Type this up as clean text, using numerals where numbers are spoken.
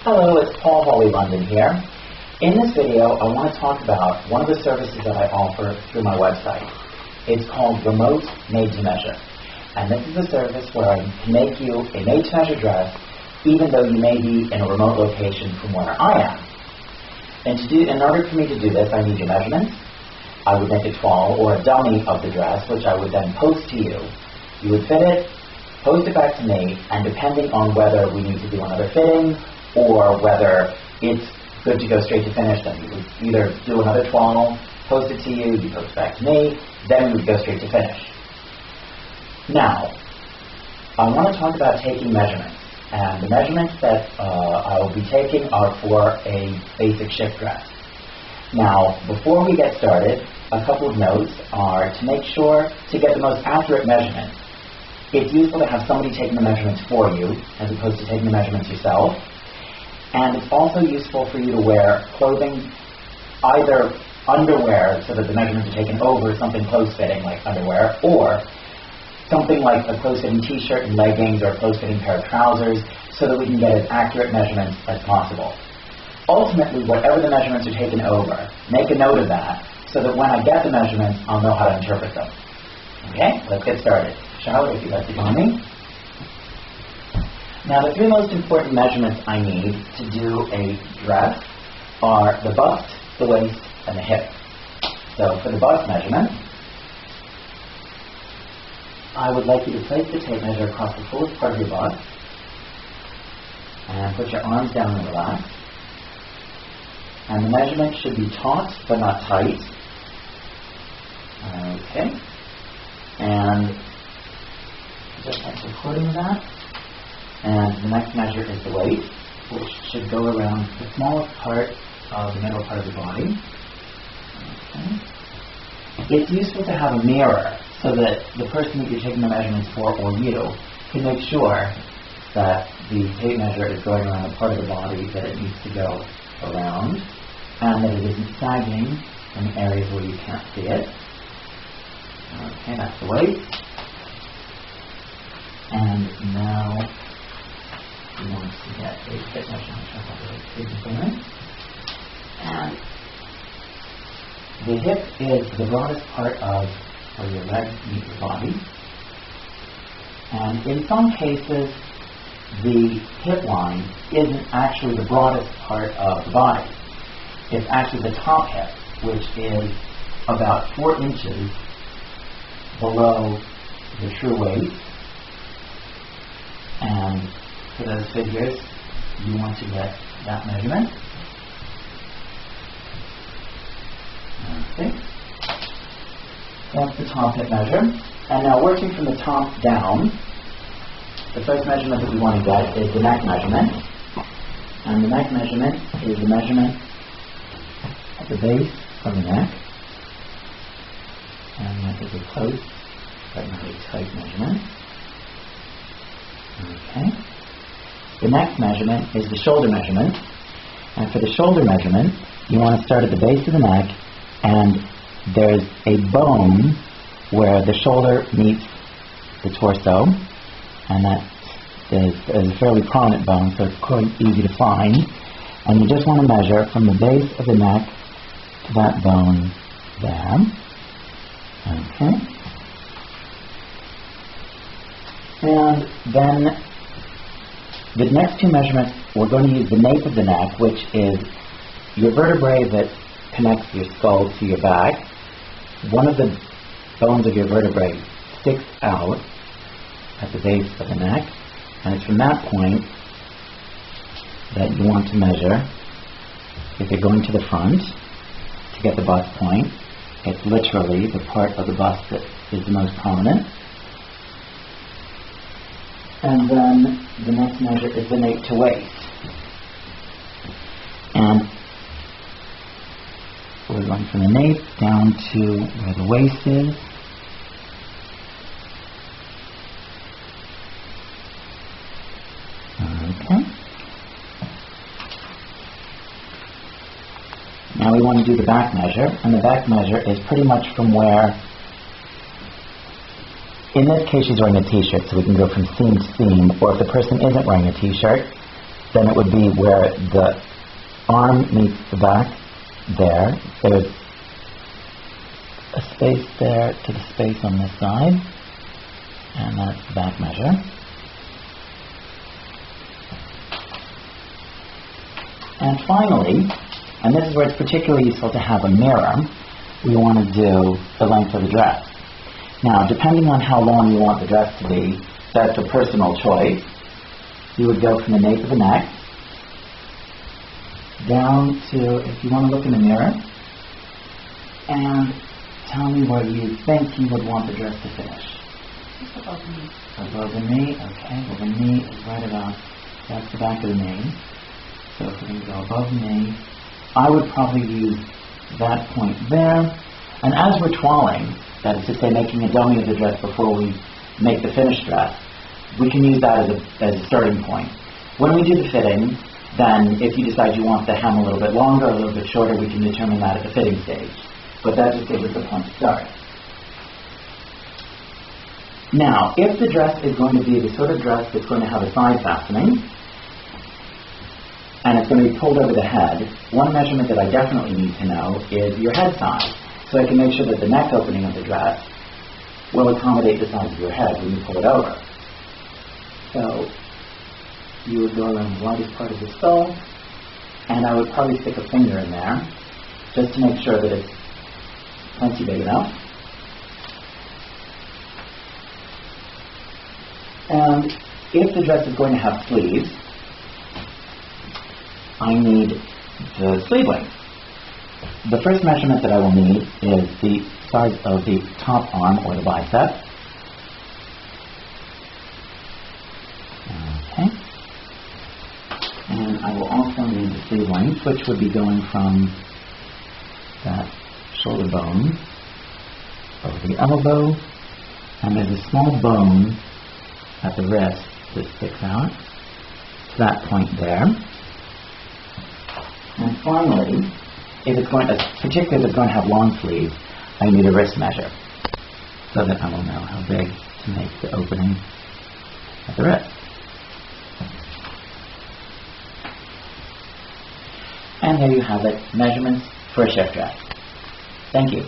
Hello, it's Paul Hawley London here. In this video, I want to talk about one of the services that I offer through my website. It's called Remote Made to Measure. And this is a service where I can make you a made to measure dress even though you may be in a remote location from where I am. And in order for me to do this, I need your measurements. I would make a toile or a dummy of the dress, which I would then post to you. You would fit it, post it back to me, and depending on whether we need to do another fitting or whether it's good to go straight to finish, then you would either do another toile, post it to you, you post it back to me, then we would go straight to finish. Now, I want to talk about taking measurements. And the measurements that I will be taking are for a basic shift dress. Now, before we get started, a couple of notes are to make sure to get the most accurate measurements. It's useful to have somebody taking the measurements for you as opposed to taking the measurements yourself. And it's also useful for you to wear clothing, either underwear so that the measurements are taken over something close-fitting like underwear, or something like a close-fitting t-shirt and leggings or a close-fitting pair of trousers so that we can get as accurate measurements as possible. Ultimately, whatever the measurements are taken over, make a note of that so that when I get the measurements, I'll know how to interpret them. Okay, let's get started. Charlotte, if you'd like to join me. Now, the three most important measurements I need to do a dress are the bust, the waist, and the hip. So for the bust measurement, I would like you to place the tape measure across the fullest part of your bust and put your arms down and relax. And the measurement should be taut but not tight. Okay. And just according to that. And the next measure is the waist, which should go around the smallest part of the middle part of the body. Okay. It's useful to have a mirror so that the person that you're taking the measurements for, or you, can make sure that the tape measure is going around the part of the body that it needs to go around, and that it isn't sagging in areas where you can't see it. Okay, that's the waist. And now we want to get a hip measurement. And the hip is the broadest part of where your legs meet your body. And in some cases, the hip line isn't actually the broadest part of the body. It's actually the top hip, which is about 4 inches below the true waist. And for those figures, you want to get that measurement. Okay. That's the top hip measure. And now working from the top down, the first measurement that we want to get is the neck measurement. And the neck measurement is the measurement at the base of the neck. And that is a close but not a tight measurement. Okay. The next measurement is the shoulder measurement. And for the shoulder measurement, you want to start at the base of the neck, and there's a bone where the shoulder meets the torso, and that is a fairly prominent bone, so it's quite easy to find. And you just want to measure from the base of the neck to that bone there. Okay. And then the next two measurements, we're going to use the nape of the neck, which is your vertebrae that connects your skull to your back. One of the bones of your vertebrae sticks out at the base of the neck, and it's from that point that you want to measure. If you're going to the front to get the bust point, it's literally the part of the bust that is the most prominent. And then the next measure is the nape to waist. And we're going from the nape down to where the waist is. Okay. Now we want to do the back measure, and the back measure is pretty much from where, in this case she's wearing a t-shirt, so we can go from seam to seam, or if the person isn't wearing a t-shirt, then it would be where the arm meets the back there. There's a space there to the space on this side, and that's the back measure. And finally, and this is where it's particularly useful to have a mirror, we want to do the length of the dress. Now, depending on how long you want the dress to be, that's a personal choice. You would go from the nape of the neck down to, if you want to look in the mirror, and tell me where you think you would want the dress to finish. Just above the knee. Above the knee, okay. Well, the knee is right about, that's the back of the knee. So if we're going to go above the knee, I would probably use that point there. And as we're toiling, that is to say making a dummy of the dress before we make the finished dress, we can use that as a starting point. When we do the fitting, then if you decide you want the hem a little bit longer or a little bit shorter, we can determine that at the fitting stage. But that just gives us a point to start. Now, if the dress is going to be the sort of dress that's going to have a side fastening, and it's going to be pulled over the head, one measurement that I definitely need to know is your head size, so I can make sure that the neck opening of the dress will accommodate the size of your head when you pull it over. So you would go around the widest part of the skull, and I would probably stick a finger in there just to make sure that it's plenty big enough. And if the dress is going to have sleeves, I need the sleeve length. The first measurement that I will need is the size of the top arm or the bicep. Okay. And I will also need the sleeve length, which would be going from that shoulder bone over the elbow, and there's a small bone at the wrist that sticks out to that point there. And finally, if it's going to, particularly if it's going to have long sleeves, I need a wrist measure so that I will know how big to make the opening at the wrist. And there you have it, measurements for a shift dress. Thank you.